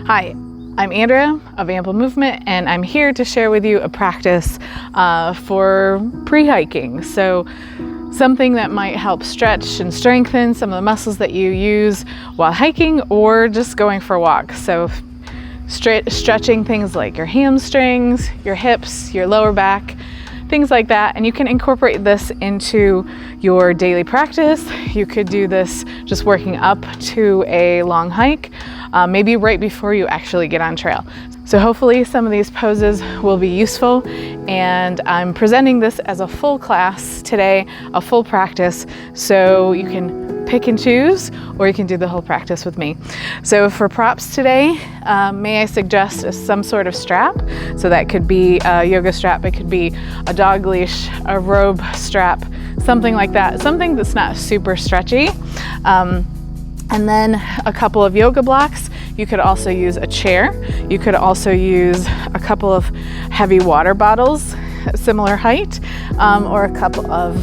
Hi, I'm Andrea of Ample Movement, and I'm here to share with you a practice for pre-hiking. So something that might help stretch and strengthen some of the muscles that you use while hiking or just going for a walk. So stretching things like your hamstrings, your hips, your lower back, things like that. And you can incorporate this into your daily practice. You could do this just working up to a long hike, maybe right before you actually get on trail. So hopefully some of these poses will be useful, and I'm presenting this as a full class today, a full practice, so you can pick and choose, or you can do the whole practice with me. So for props today, may I suggest some sort of strap? So that could be a yoga strap, it could be a dog leash, a robe strap, something like that, something that's not super stretchy. And then a couple of yoga blocks. You could also use a chair. You could also use a couple of heavy water bottles, similar height, or a couple of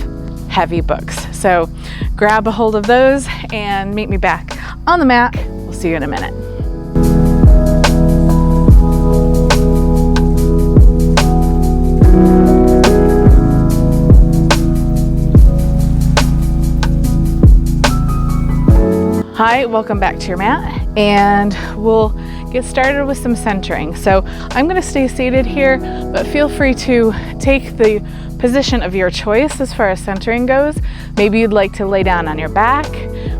heavy books. So grab a hold of those and meet me back on the mat. We'll see you in a minute. Hi, welcome back to your mat, and we'll get started with some centering. So I'm going to stay seated here, but feel free to take the position of your choice as far as centering goes. Maybe you'd like to lay down on your back,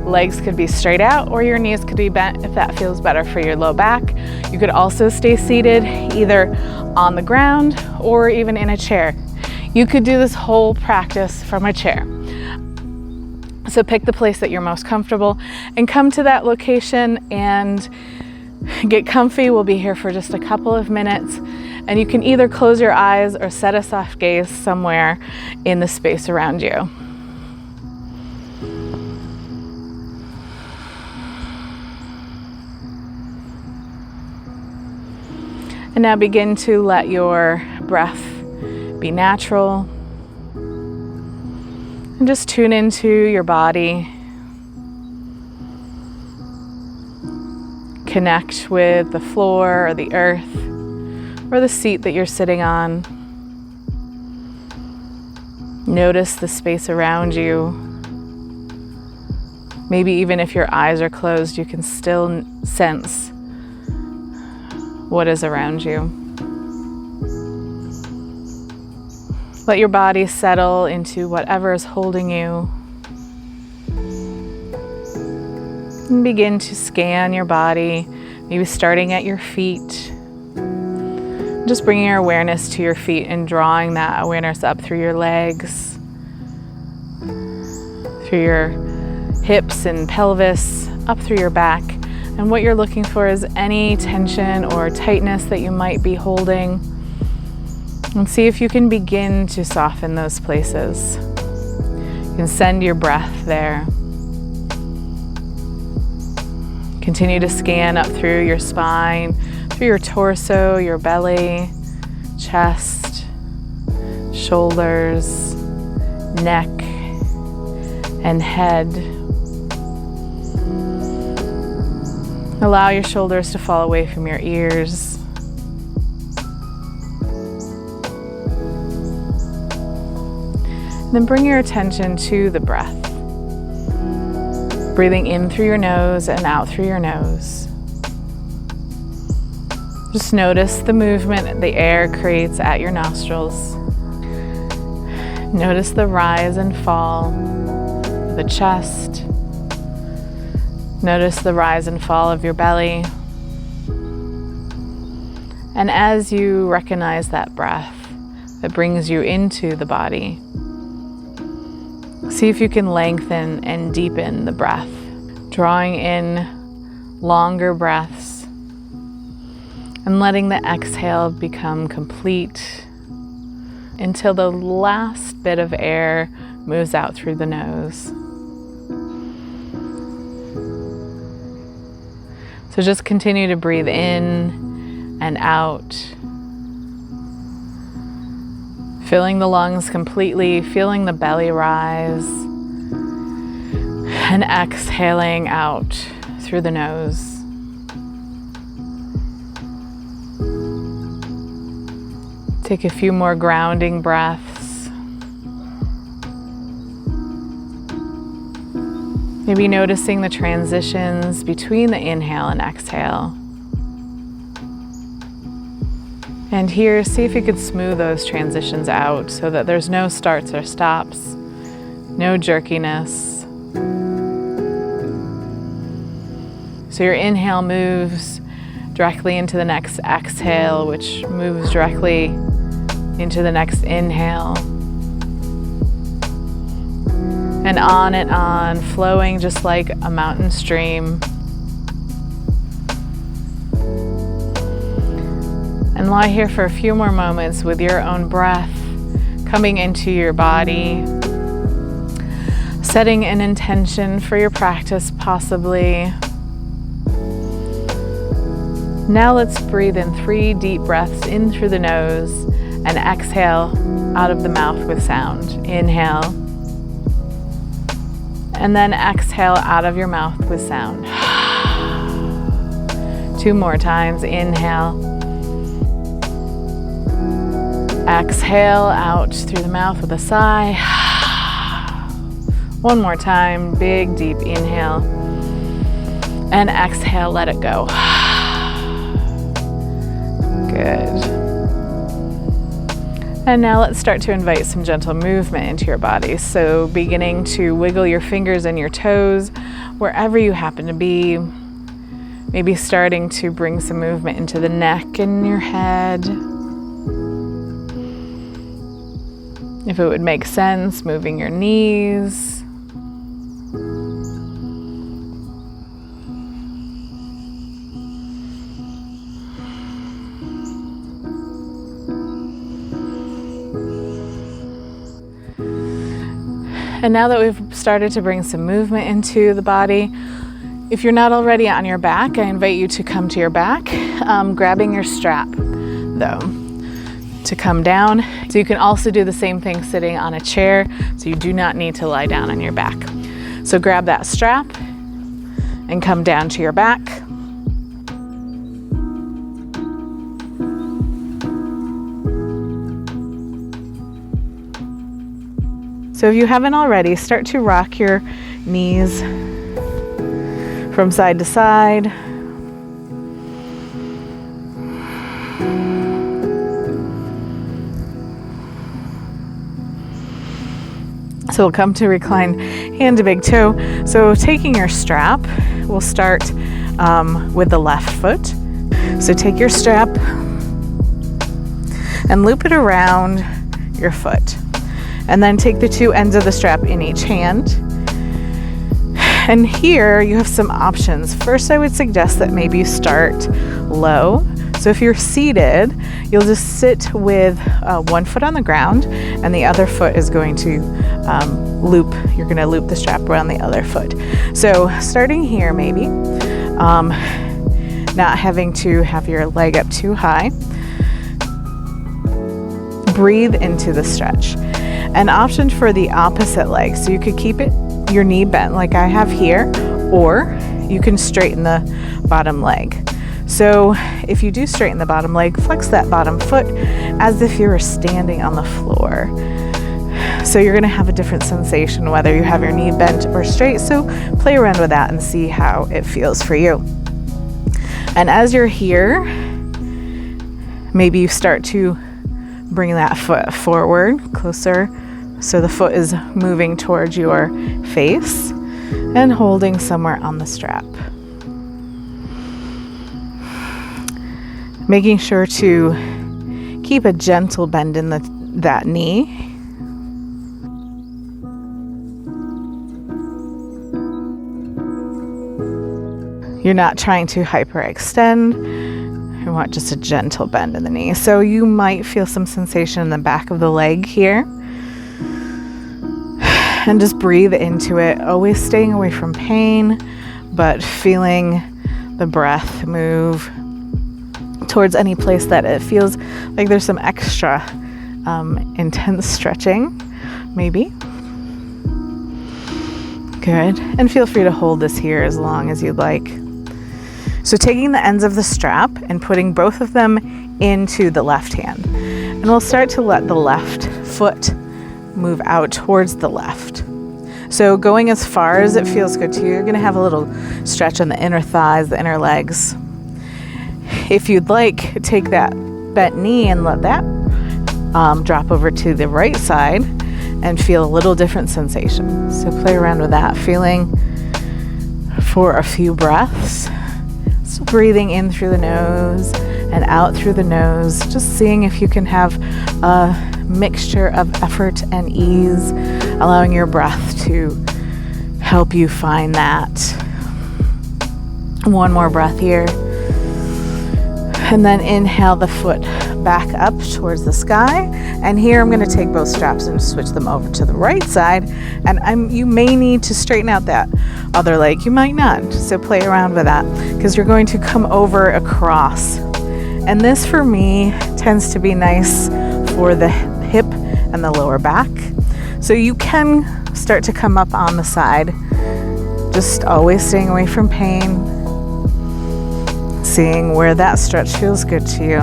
legs could be straight out, or your knees could be bent if that feels better for your low back. You could also stay seated either on the ground or even in a chair. You could do this whole practice from a chair. So pick the place that you're most comfortable and come to that location and get comfy. We'll be here for just a couple of minutes, and you can either close your eyes or set a soft gaze somewhere in the space around you. And now begin to let your breath be natural. And just tune into your body. Connect with the floor or the earth or the seat that you're sitting on. Notice the space around you. Maybe even if your eyes are closed, you can still sense what is around you. Let your body settle into whatever is holding you. And begin to scan your body, maybe starting at your feet. Just bringing your awareness to your feet and drawing that awareness up through your legs, through your hips and pelvis, up through your back. And what you're looking for is any tension or tightness that you might be holding. And see if you can begin to soften those places. You can send your breath there. Continue to scan up through your spine, through your torso, your belly, chest, shoulders, neck, and head. Allow your shoulders to fall away from your ears. Then bring your attention to the breath. Breathing in through your nose and out through your nose. Just notice the movement the air creates at your nostrils. Notice the rise and fall of the chest. Notice the rise and fall of your belly. And as you recognize that breath that brings you into the body, see if you can lengthen and deepen the breath, drawing in longer breaths and letting the exhale become complete until the last bit of air moves out through the nose. So just continue to breathe in and out, filling the lungs completely, feeling the belly rise, and exhaling out through the nose. Take a few more grounding breaths. Maybe noticing the transitions between the inhale and exhale. And here, see if you could smooth those transitions out so that there's no starts or stops, no jerkiness. So your inhale moves directly into the next exhale, which moves directly into the next inhale. And on, flowing just like a mountain stream. And lie here for a few more moments with your own breath coming into your body. Setting an intention for your practice, possibly. Now let's breathe in 3 deep breaths in through the nose and exhale out of the mouth with sound. Inhale. And then exhale out of your mouth with sound. 2 more times. Inhale. Exhale out through the mouth with a sigh. 1 more time. Big, deep inhale. And exhale, let it go. Good. And now let's start to invite some gentle movement into your body. So beginning to wiggle your fingers and your toes wherever you happen to be. Maybe starting to bring some movement into the neck and your head. If it would make sense, moving your knees. And now that we've started to bring some movement into the body, if you're not already on your back, I invite you to come to your back, grabbing your strap though, to come down. So you can also do the same thing sitting on a chair, so you do not need to lie down on your back. So grab that strap and come down to your back. So if you haven't already, start to rock your knees from side to side. So we'll come to recline hand to big toe. So taking your strap, we'll start with the left foot. So take your strap and loop it around your foot. And then take the 2 ends of the strap in each hand. And here you have some options. First, I would suggest that maybe you start low. So if you're seated, you'll just sit with 1 foot on the ground and the other foot is going to you're gonna loop the strap around the other foot. So starting here maybe, not having to have your leg up too high. Breathe into the stretch. An option for the opposite leg, so you could keep your knee bent like I have here, or you can straighten the bottom leg. So if you do straighten the bottom leg, flex that bottom foot as if you were standing on the floor. So you're gonna have a different sensation whether you have your knee bent or straight, so play around with that and see how it feels for you. And as you're here, maybe you start to bring that foot forward, closer, so the foot is moving towards your face and holding somewhere on the strap. Making sure to keep a gentle bend in that knee. You're not trying to hyperextend. You want just a gentle bend in the knee. So you might feel some sensation in the back of the leg here. And just breathe into it, always staying away from pain, but feeling the breath move towards any place that it feels like there's some extra intense stretching, maybe. Good. And feel free to hold this here as long as you'd like. So taking the ends of the strap and putting both of them into the left hand. And we'll start to let the left foot move out towards the left. So going as far as it feels good to you, you're going to have a little stretch on the inner thighs, the inner legs. If you'd like, take that bent knee and let that drop over to the right side and feel a little different sensation. So play around with that, feeling for a few breaths. So breathing in through the nose and out through the nose, just seeing if you can have a mixture of effort and ease, allowing your breath to help you find that. One more breath here. And then inhale the foot back up towards the sky. And here I'm going to take both straps and switch them over to the right side. And you may need to straighten out that other leg. You might not. So play around with that, because you're going to come over across. And this for me tends to be nice for the hip and the lower back. So you can start to come up on the side, just always staying away from pain, seeing where that stretch feels good to you.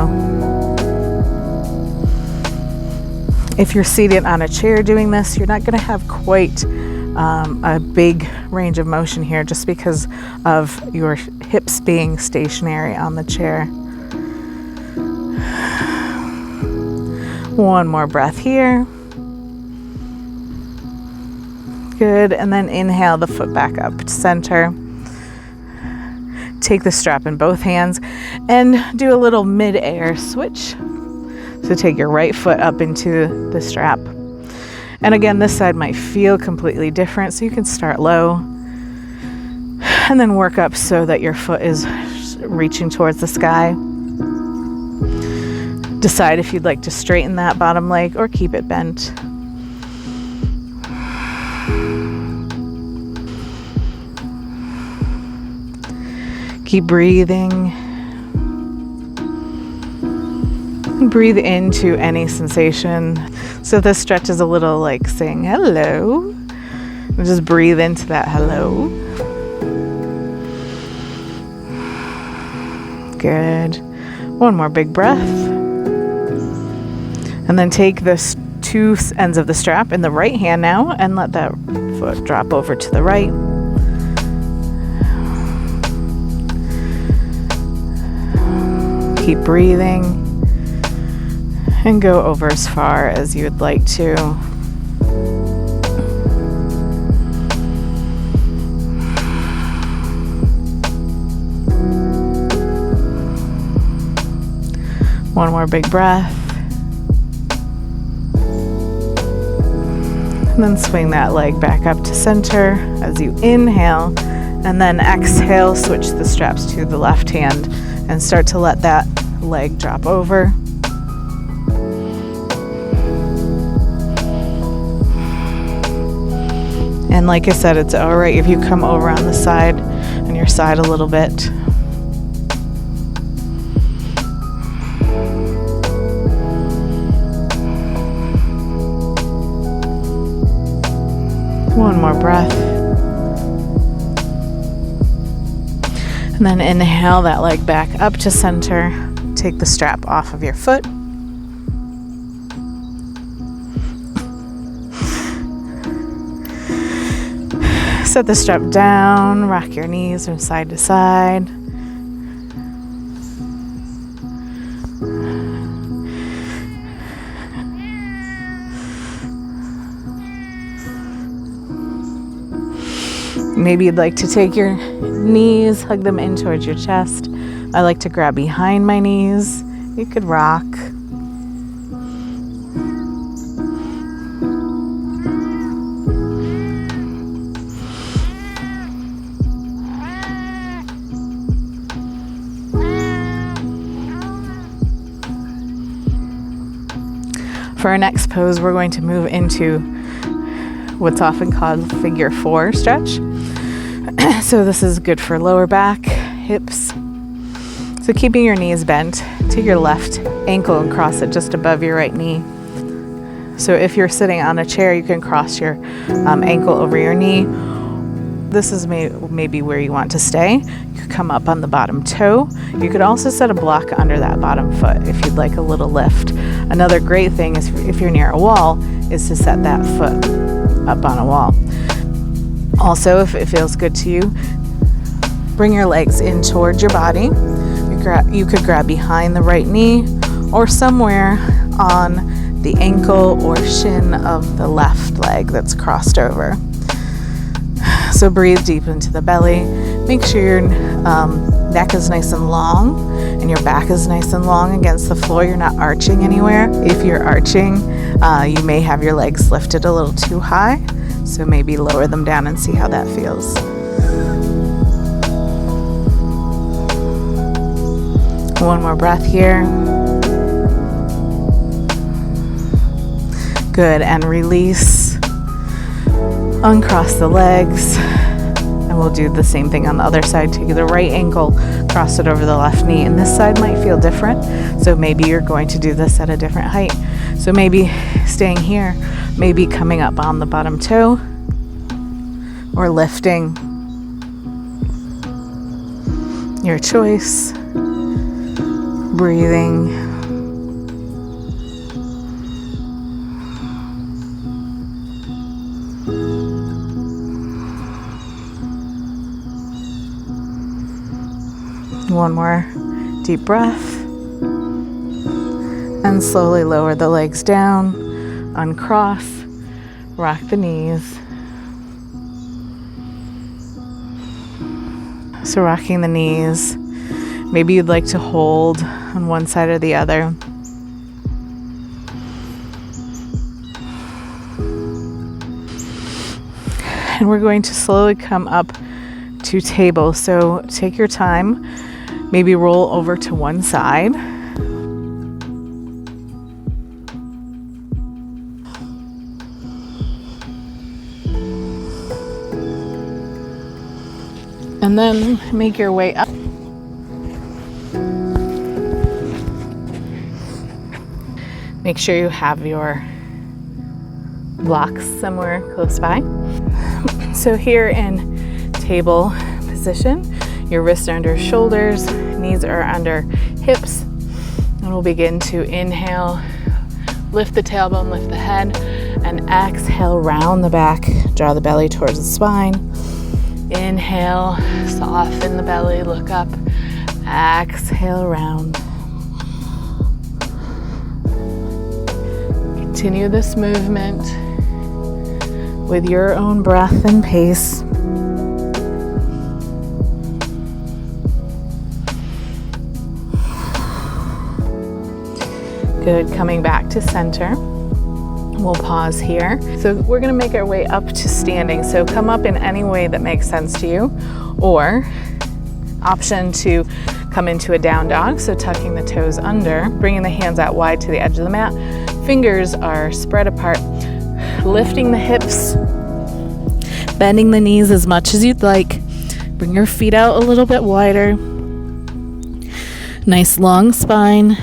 If you're seated on a chair doing this, you're not going to have quite a big range of motion here, just because of your hips being stationary on the chair. One more breath here. Good. And then inhale the foot back up to center. Take the strap in both hands and do a little mid-air switch. So take your right foot up into the strap. And again, this side might feel completely different, so you can start low and then work up so that your foot is reaching towards the sky. Decide if you'd like to straighten that bottom leg or keep it bent. Keep breathing. Breathe into any sensation. So this stretch is a little like saying hello. And just breathe into that hello. Good. One more big breath. And then take the two ends of the strap in the right hand now and let that foot drop over to the right. Keep breathing and go over as far as you would like to. One more big breath. And then swing that leg back up to center as you inhale, and then exhale, switch the straps to the left hand and start to let that leg drop over. And like I said, it's all right if you come over on the side, on your side a little bit. One more breath. And then inhale that leg back up to center. Take the strap off of your foot. Set the strap down, rock your knees from side to side. Maybe you'd like to take your knees, hug them in towards your chest. I like to grab behind my knees. You could rock. For our next pose, we're going to move into what's often called figure 4 stretch. So this is good for lower back, hips. So keeping your knees bent, take your left ankle and cross it just above your right knee. So if you're sitting on a chair, you can cross your ankle over your knee, this is maybe where you want to stay. You could come up on the bottom toe. You could also set a block under that bottom foot if you'd like a little lift. Another great thing is if you're near a wall is to set that foot up on a wall. Also, if it feels good to you, bring your legs in towards your body. You could grab behind the right knee or somewhere on the ankle or shin of the left leg that's crossed over. So breathe deep into the belly. Make sure your neck is nice and long and your back is nice and long against the floor. You're not arching anywhere. If you're arching, you may have your legs lifted a little too high. So maybe lower them down and see how that feels. One more breath here. Good, and release. Uncross the legs. And we'll do the same thing on the other side. Take the right ankle, cross it over the left knee. And this side might feel different. So maybe you're going to do this at a different height. So maybe staying here, maybe coming up on the bottom toe or lifting. Your choice. Breathing. One more deep breath. And slowly lower the legs down, uncross, rock the knees. So rocking the knees, maybe you'd like to hold on one side or the other. And we're going to slowly come up to table. So take your time, maybe roll over to one side. And then make your way up. Make sure you have your blocks somewhere close by. So here in table position, your wrists are under shoulders, knees are under hips, and we'll begin to inhale, lift the tailbone, lift the head, and exhale, round the back, draw the belly towards the spine. Inhale, soften the belly, look up, exhale, round. Continue this movement with your own breath and pace. Good, coming back to center. We'll pause here. So we're gonna make our way up to standing. So come up in any way that makes sense to you, or option to come into a down dog. So tucking the toes under, bringing the hands out wide to the edge of the mat. Fingers are spread apart, lifting the hips, bending the knees as much as you'd like. Bring your feet out a little bit wider. Nice long spine.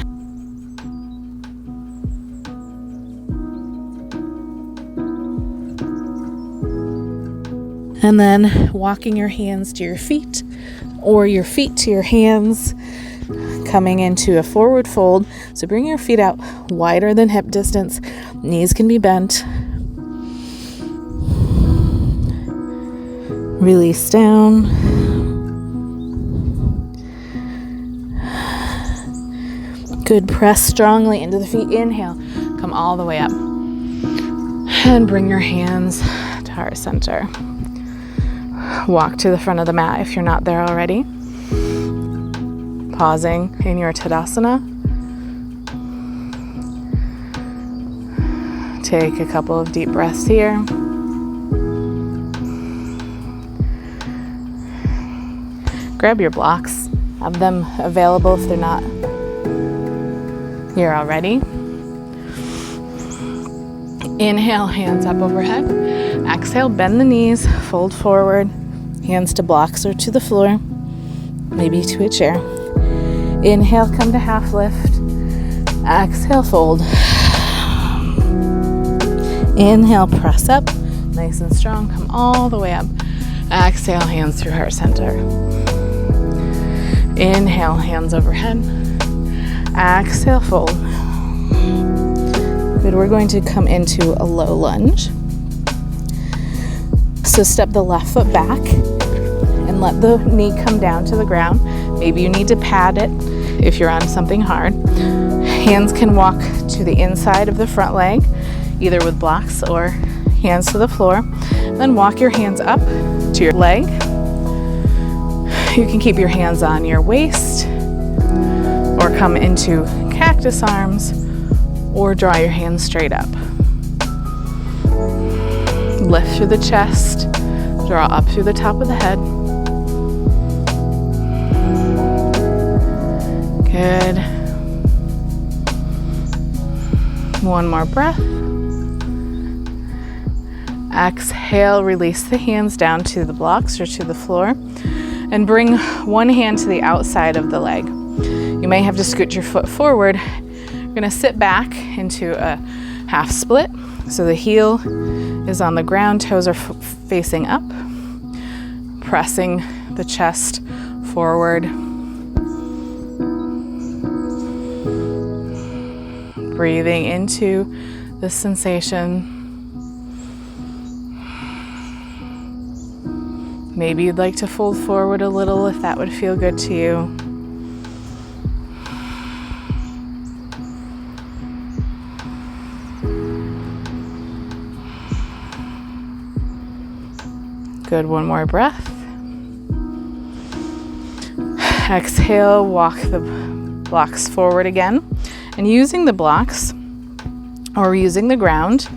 And then walking your hands to your feet or your feet to your hands, coming into a forward fold. So bring your feet out wider than hip distance. Knees can be bent. Release down. Good, press strongly into the feet. Inhale, come all the way up. And bring your hands to heart center. Walk to the front of the mat if you're not there already. Pausing in your Tadasana. Take a couple of deep breaths here. Grab your blocks. Have them available if they're not here already. Inhale, hands up overhead. Exhale, bend the knees, fold forward. Hands to blocks or to the floor, maybe to a chair. Inhale, come to half lift. Exhale, fold. Inhale, press up, nice and strong. Come all the way up. Exhale, hands through heart center. Inhale, hands overhead. Exhale, fold. Good, we're going to come into a low lunge. So step the left foot back and let the knee come down to the ground. Maybe you need to pad it if you're on something hard. Hands can walk to the inside of the front leg, either with blocks or hands to the floor. Then walk your hands up to your leg. You can keep your hands on your waist or come into cactus arms or draw your hands straight up. Lift through the chest, draw up through the top of the head. Good. One more breath. Exhale, release the hands down to the blocks or to the floor and bring one hand to the outside of the leg. You may have to scoot your foot forward. You're gonna sit back into a half split. So the heel is on the ground, toes are facing up, pressing the chest forward. Breathing into this sensation. Maybe you'd like to fold forward a little if that would feel good to you. Good, one more breath. Exhale, walk the blocks forward again. And using the blocks, or using the ground,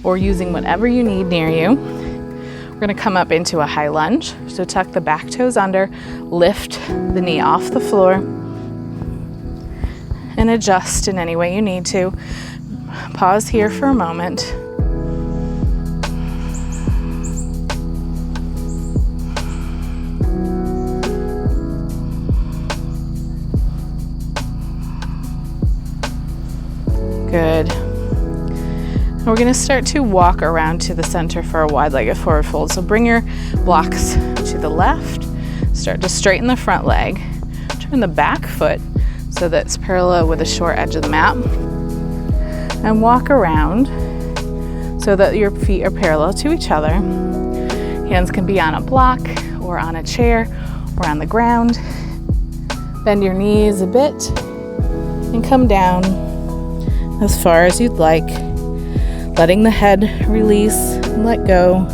or using whatever you need near you, we're gonna come up into a high lunge. So tuck the back toes under, lift the knee off the floor, and adjust in any way you need to. Pause here for a moment. Good. And we're going to start to walk around to the center for a wide-legged forward fold. So bring your blocks to the left. Start to straighten the front leg. Turn the back foot so that it's parallel with the short edge of the mat. And walk around so that your feet are parallel to each other. Hands can be on a block or on a chair or on the ground. Bend your knees a bit and come down as far as you'd like, letting the head release and let go.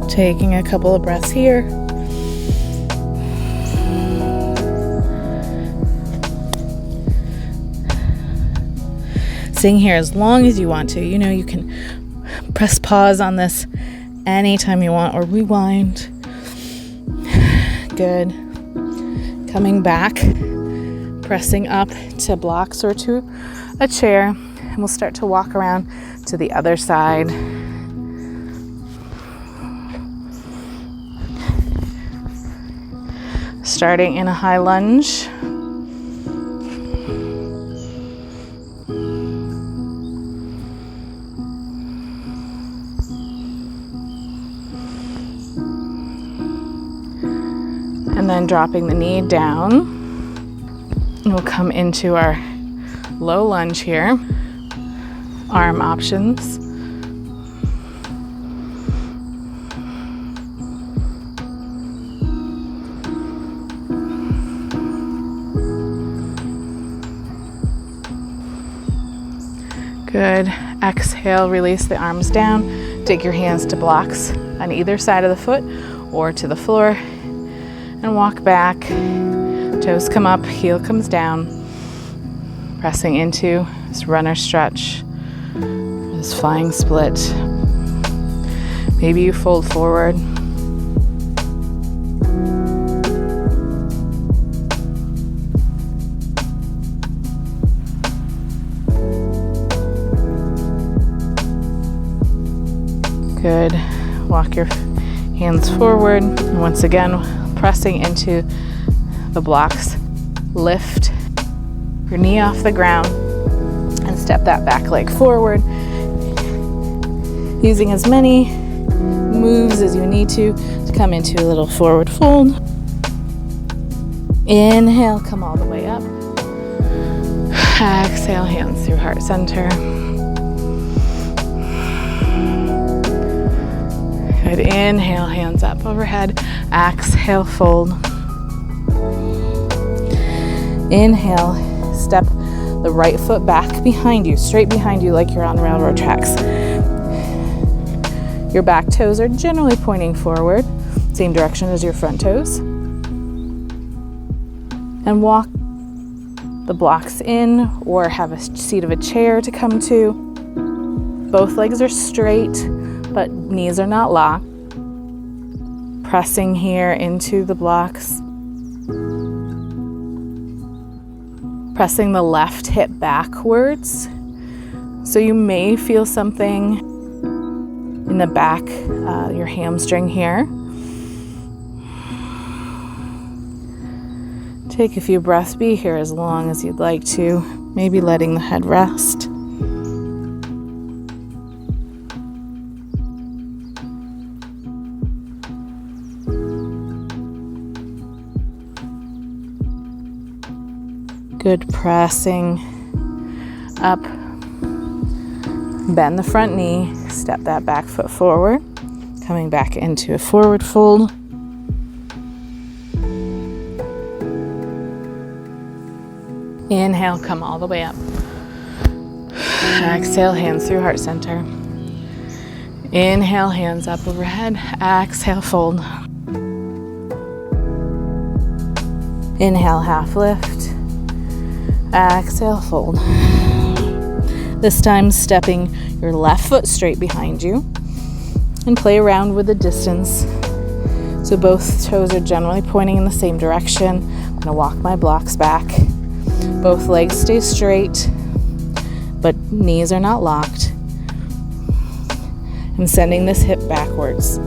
Taking a couple of breaths here. Sing here as long as you want to. You know, you can press pause on this anytime you want or rewind. Good. Coming back, pressing up to blocks or to a chair, and we'll start to walk around to the other side. Starting in a high lunge. And then dropping the knee down. And we'll come into our low lunge here. Arm options. Good. Exhale, release the arms down. Take your hands to blocks on either side of the foot or to the floor. And walk back, toes come up, heel comes down, pressing into this runner stretch, this flying split. Maybe you fold forward. Good. Walk your hands forward. And once again, pressing into the blocks. Lift your knee off the ground and step that back leg forward, using as many moves as you need to come into a little forward fold. Inhale, come all the way up. Exhale, hands through heart center. Good. Inhale, hands up overhead. Exhale, fold. Inhale, step the right foot back behind you, straight behind you like you're on railroad tracks. Your back toes are generally pointing forward, same direction as your front toes. And walk the blocks in or have a seat of a chair to come to. Both legs are straight, but knees are not locked. Pressing here into the blocks. Pressing the left hip backwards. So you may feel something in the back, your hamstring here. Take a few breaths, be here as long as you'd like to, maybe letting the head rest. Good, pressing up. Bend the front knee, step that back foot forward, coming back into a forward fold. Inhale, come all the way up. Exhale, hands through heart center. Inhale, hands up overhead. Exhale, fold. Inhale, half lift. Exhale, fold. This time stepping your left foot straight behind you and play around with the distance. So both toes are generally pointing in the same direction. I'm gonna walk my blocks back. Both legs stay straight, but knees are not locked. I'm sending this hip backwards.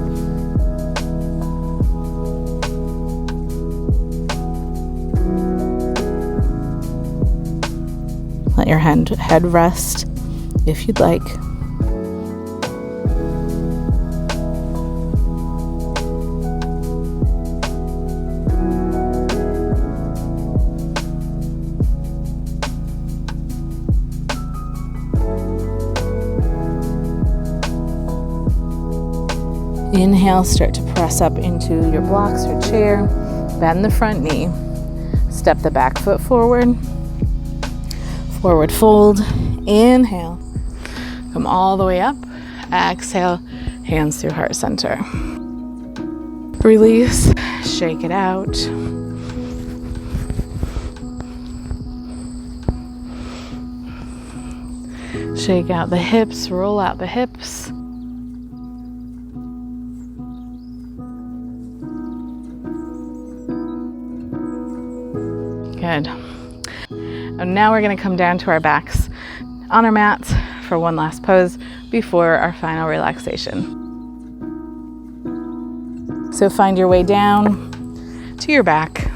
Let your head rest if you'd like. Inhale, start to press up into your blocks or chair. Bend the front knee. Step the back foot forward. Forward fold. Inhale. Come all the way up. Exhale, hands through heart center. Release, shake it out. Shake out the hips, roll out the hips. Good. And now we're going to come down to our backs on our mats for one last pose before our final relaxation. So find your way down to your back.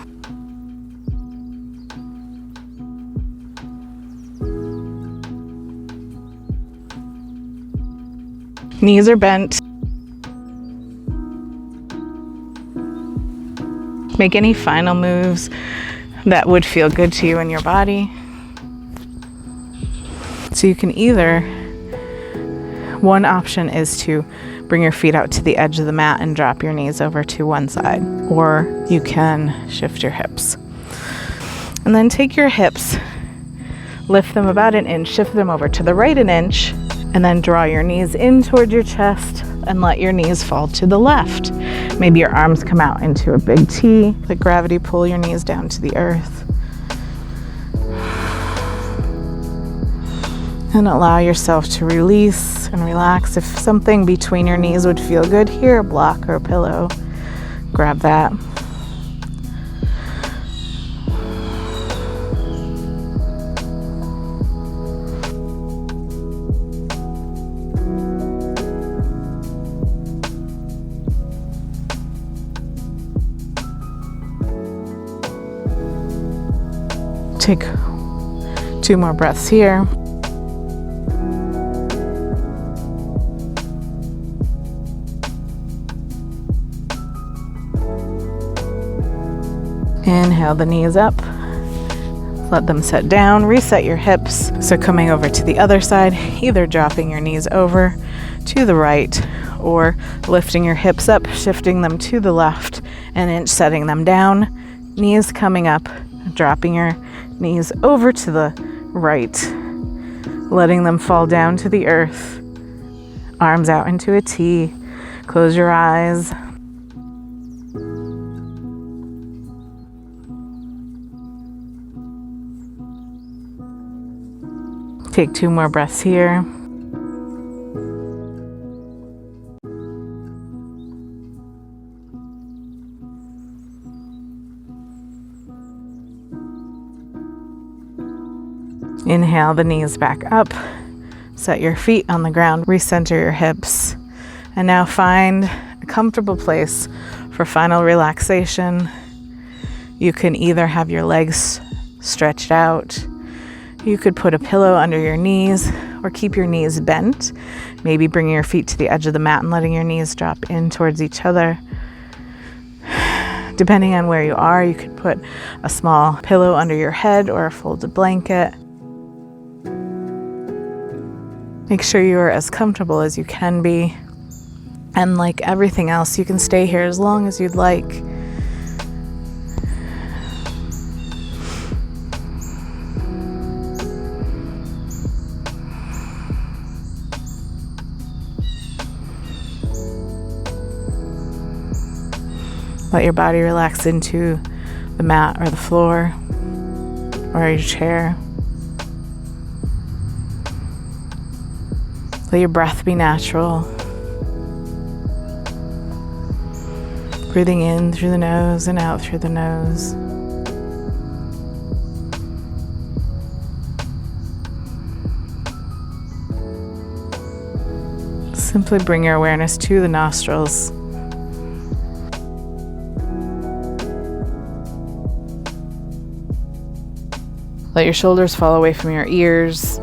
Knees are bent. Make any final moves that would feel good to you in your body. So you can either, one option is to bring your feet out to the edge of the mat and drop your knees over to one side, or you can shift your hips. And then take your hips, lift them about an inch, shift them over to the right an inch, and then draw your knees in toward your chest and let your knees fall to the left. Maybe your arms come out into a big T, let gravity pull your knees down to the earth. And allow yourself to release and relax. If something between your knees would feel good here, a block or a pillow, grab that. Take 2 more breaths here. Inhale the knees up. Let them set down. Reset your hips. So coming over to the other side, either dropping your knees over to the right or lifting your hips up, shifting them to the left, an inch setting them down. Knees coming up, dropping your knees over to the right, letting them fall down to the earth. Arms out into a T. Close your eyes. Take 2 more breaths here. Inhale the knees back up. Set your feet on the ground. Recenter your hips. And now find a comfortable place for final relaxation. You can either have your legs stretched out. You could put a pillow under your knees or keep your knees bent. Maybe bringing your feet to the edge of the mat and letting your knees drop in towards each other. Depending on where you are, you could put a small pillow under your head or a folded blanket. Make sure you are as comfortable as you can be. And like everything else, you can stay here as long as you'd like. Let your body relax into the mat or the floor or your chair. Let your breath be natural. Breathing in through the nose and out through the nose. Simply bring your awareness to the nostrils. Let your shoulders fall away from your ears.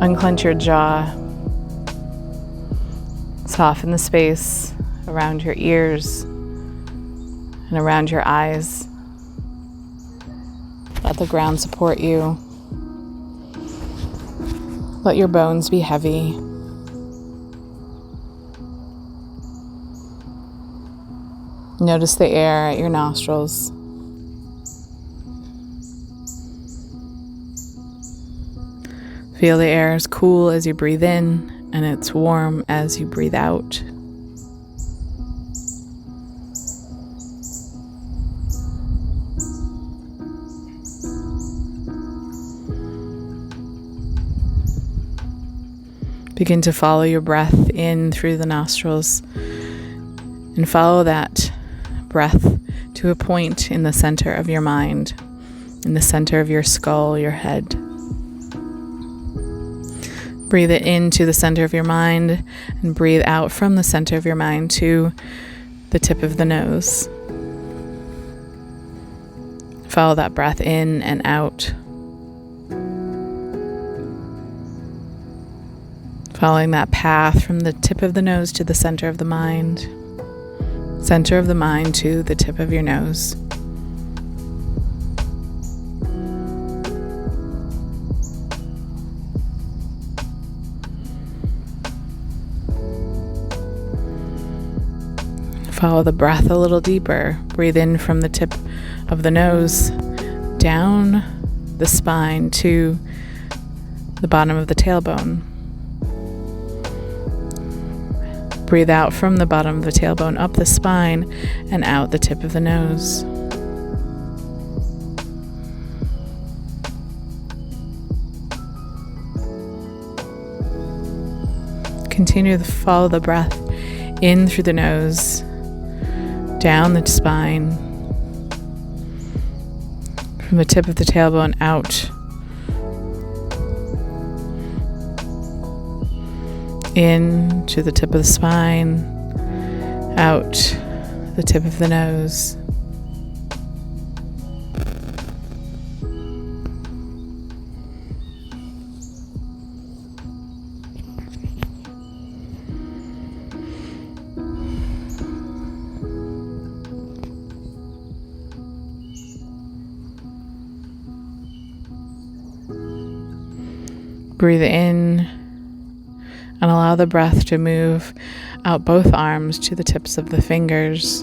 Unclench your jaw. Soften the space around your ears and around your eyes. Let the ground support you. Let your bones be heavy. Notice the air at your nostrils. Feel the air is cool as you breathe in, and it's warm as you breathe out. Begin to follow your breath in through the nostrils and follow that breath to a point in the center of your mind, in the center of your skull, your head. Breathe it into the center of your mind and breathe out from the center of your mind to the tip of the nose. Follow that breath in and out. Following that path from the tip of the nose to the center of the mind. Center of the mind to the tip of your nose. Follow the breath a little deeper. Breathe in from the tip of the nose down the spine to the bottom of the tailbone. Breathe out from the bottom of the tailbone, up the spine, and out the tip of the nose. Continue to follow the breath in through the nose, down the spine, from the tip of the tailbone out, in to the tip of the spine, out the tip of the nose. Breathe in and allow the breath to move out both arms to the tips of the fingers.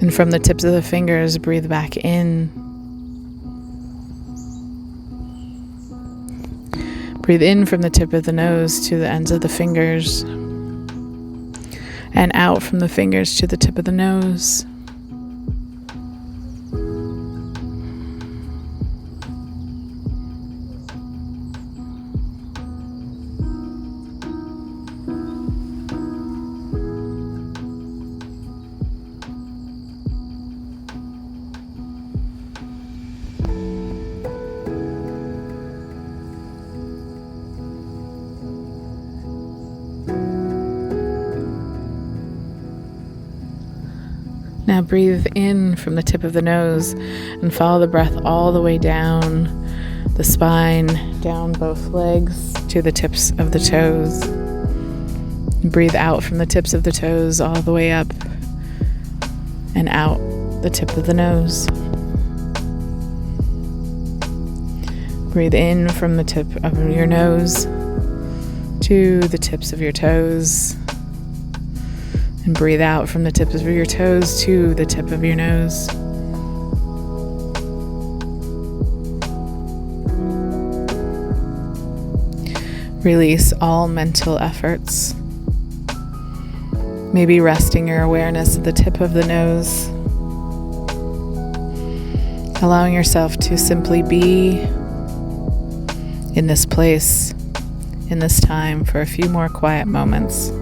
And from the tips of the fingers, breathe back in. Breathe in from the tip of the nose to the ends of the fingers, and out from the fingers to the tip of the nose. Now breathe in from the tip of the nose and follow the breath all the way down the spine, down both legs to the tips of the toes. Breathe out from the tips of the toes all the way up and out the tip of the nose. Breathe in from the tip of your nose to the tips of your toes. And breathe out from the tips of your toes to the tip of your nose. Release all mental efforts. Maybe resting your awareness at the tip of the nose. Allowing yourself to simply be in this place, in this time, for a few more quiet moments.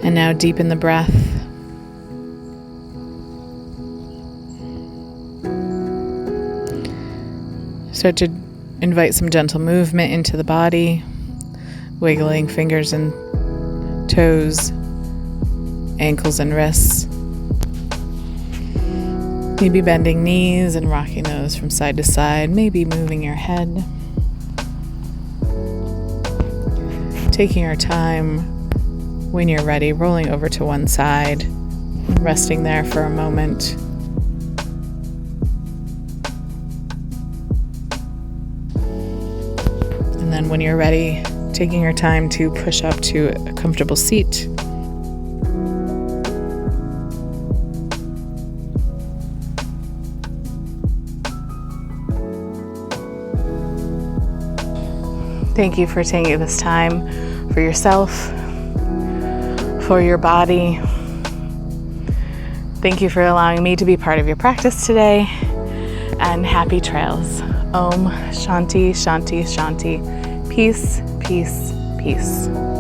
And now deepen the breath. Start to invite some gentle movement into the body, wiggling fingers and toes, ankles and wrists. Maybe bending knees and rocking those from side to side, maybe moving your head. Taking our time. When you're ready, rolling over to one side, resting there for a moment. And then when you're ready, taking your time to push up to a comfortable seat. Thank you for taking this time for yourself, for your body. Thank you for allowing me to be part of your practice today, and happy trails. Om Shanti, Shanti, Shanti. Peace, peace, peace.